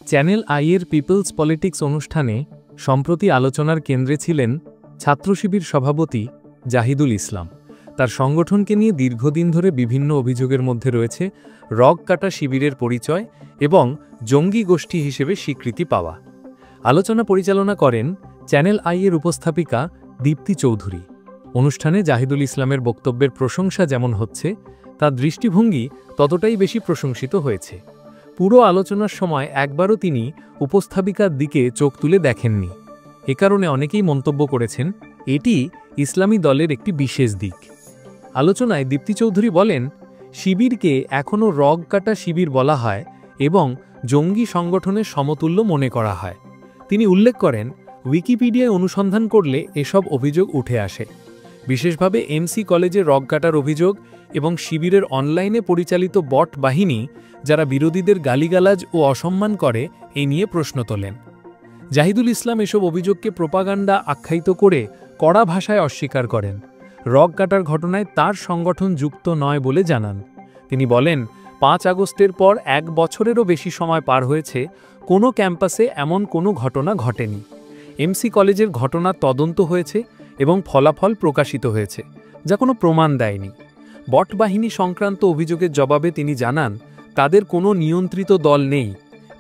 Channel আইয়ের people's politics অনুষ্ঠানে সম্প্রতি আলোচনার কেন্দ্রে ছিলেন ছাত্রশিবির সভাপতি জাহিদুল ইসলাম। তার সংগঠনকে নিয়ে দীর্ঘদিন ধরে বিভিন্ন অভিযোগের মধ্যে রয়েছে রগ কাটা শিবিরের পরিচয় এবং জঙ্গি গোষ্ঠী হিসেবে স্বীকৃতি পাওয়া। আলোচনা পরিচালনা করেন চ্যানেল আইয়ের উপস্থাপিকা দীপ্তি চৌধুরী। অনুষ্ঠানে জাহিদুল ইসলামের বক্তব্যের প্রশংসা যেমন হচ্ছে, তার দৃষ্টিভঙ্গি ততটাই বেশি প্রশংসিত হয়েছে। পুরো আলোচনার সময় একবারও তিনি উপস্থাপিকার দিকে চোখ তুলে দেখেননি। এ কারণে অনেকেই মন্তব্য করেছেন এটি ইসলামী দলের একটি বিশেষ দিক। আলোচনায় দীপ্তি চৌধুরী বলেন, শিবিরকে এখনও রগ কাটা শিবির বলা হয় এবং জঙ্গি সংগঠনের সমতুল্য মনে করা হয়। তিনি উল্লেখ করেন, উইকিপিডিয়ায় অনুসন্ধান করলে এসব অভিযোগ উঠে আসে। বিশেষভাবে এমসি কলেজে রগ কাটার অভিযোগ এবং শিবিরের অনলাইনে পরিচালিত বট বাহিনী যারা বিরোধীদের গালিগালাজ ও অসম্মান করে এই নিয়ে প্রশ্ন তোলেন। জাহিদুল ইসলাম এসব অভিযোগকে প্রোপাগান্ডা আখ্যায়িত করে কড়া ভাষায় অস্বীকার করেন। রগ কাটার ঘটনায় তার সংগঠন যুক্ত নয় বলে জানান। তিনি বলেন, 5 আগস্টের পর 1 বছরেরও বেশি সময় পার হয়েছে, কোনো ক্যাম্পাসে এমন কোনো ঘটনা ঘটেনি। এমসি কলেজের ঘটনা তদন্ত হয়েছে এবং ফলাফল প্রকাশিত হয়েছে, যা কোনো প্রমাণ দেয়নি। বট বাহিনী সংক্রান্ত অভিযোগের জবাবে তিনি জানান, তাদের কোনো নিয়ন্ত্রিত দল নেই।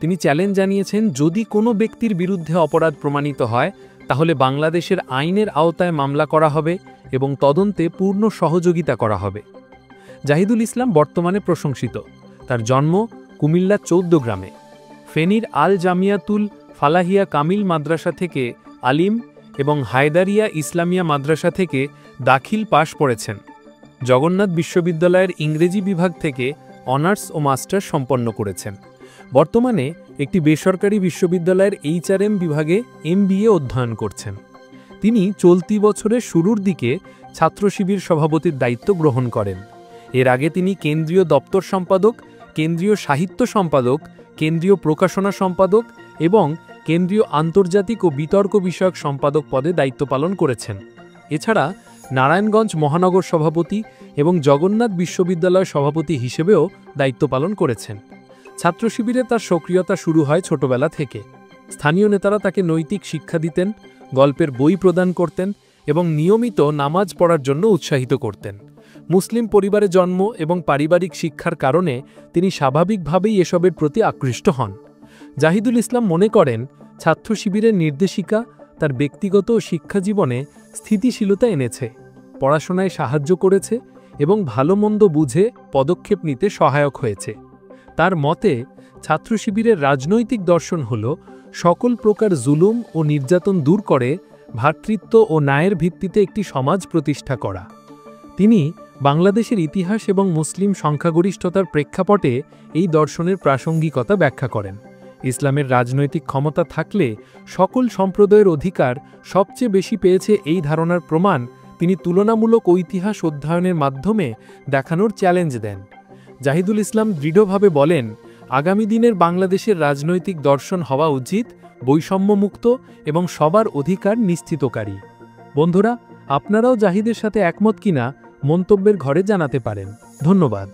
তিনি চ্যালেঞ্জ জানিয়েছেন, যদি কোনো ব্যক্তির বিরুদ্ধে অপরাধ প্রমাণিত হয় তাহলে বাংলাদেশের আইনের আওতায় মামলা করা হবে এবং তদন্তে পূর্ণ সহযোগিতা করা হবে। জাহিদুল ইসলাম বর্তমানে প্রশংসিত। তার জন্ম কুমিল্লা 14 গ্রামে। ফেনীর আল জামিয়াতুল ফালাহিয়া কামিল মাদ্রাসা থেকে আলিম এবং হায়দারিয়া ইসলামিয়া মাদ্রাসা থেকে দাখিল পাশ করেছেন। জগন্নাথ বিশ্ববিদ্যালয়ের ইংরেজি বিভাগ থেকে অনার্স ও মাস্টার্স সম্পন্ন করেছেন। বর্তমানে একটি বেসরকারি বিশ্ববিদ্যালয়ের HRM বিভাগে MBA অধ্যয়ন করছেন। তিনি চলতি বছরের শুরুর দিকে ছাত্রশিবির সভাপতির দায়িত্ব গ্রহণ করেন। এর আগে তিনি কেন্দ্রীয় দপ্তর সম্পাদক, কেন্দ্রীয় সাহিত্য সম্পাদক, কেন্দ্রীয় প্রকাশনা সম্পাদক এবং কেন্দ্রীয় আন্তর্জাতিক ও বিতর্ক বিষয়ক সম্পাদক পদে দায়িত্ব পালন করেছেন। এছাড়া নারায়ণগঞ্জ মহানগর সভাপতি এবং জগন্নাথ বিশ্ববিদ্যালয় সভাপতি হিসেবেও দায়িত্ব পালন করেছেন। ছাত্রশিবিরে তার সক্রিয়তা শুরু হয় ছোটবেলা থেকে। স্থানীয় নেতারা তাকে নৈতিক শিক্ষা দিতেন, গল্পের বই প্রদান করতেন এবং নিয়মিত নামাজ পড়ার জন্য উৎসাহিত করতেন। মুসলিম পরিবারে জন্ম এবং পারিবারিক শিক্ষার কারণে তিনি স্বাভাবিকভাবেই এসবের প্রতি আকৃষ্ট হন। জাহিদুল ইসলাম মনে করেন, ছাত্রশিবিরের নির্দেশিকা তার ব্যক্তিগত ও শিক্ষা জীবনে স্থিতিশীলতা এনেছে, পড়াশোনায় সাহায্য করেছে এবং ভালো মন্দ বুঝে পদক্ষেপ নিতে সহায়ক হয়েছে। তার মতে, ছাত্রশিবিরের রাজনৈতিক দর্শন হল সকল প্রকার জুলুম ও নির্যাতন দূর করে ভ্রাতৃত্ব ও ন্যায়ের ভিত্তিতে একটি সমাজ প্রতিষ্ঠা করা। তিনি বাংলাদেশের ইতিহাস এবং মুসলিম সংখ্যাগরিষ্ঠতার প্রেক্ষাপটে এই দর্শনের প্রাসঙ্গিকতা ব্যাখ্যা করেন। ইসলামের রাজনৈতিক ক্ষমতা থাকলে সকল সম্প্রদায়ের অধিকার সবচেয়ে বেশি পেয়েছে এই ধারণার প্রমাণ তিনি তুলনামূলক ঐতিহাস অধ্যয়নের মাধ্যমে দেখানোর চ্যালেঞ্জ দেন। জাহিদুল ইসলাম দৃঢ়ভাবে বলেন, আগামী দিনের বাংলাদেশের রাজনৈতিক দর্শন হওয়া উচিত বৈষম্যমুক্ত এবং সবার অধিকার নিশ্চিতকারী। বন্ধুরা, আপনারাও জাহিদের সাথে একমত কিনা মন্তব্যের ঘরে জানাতে পারেন। ধন্যবাদ।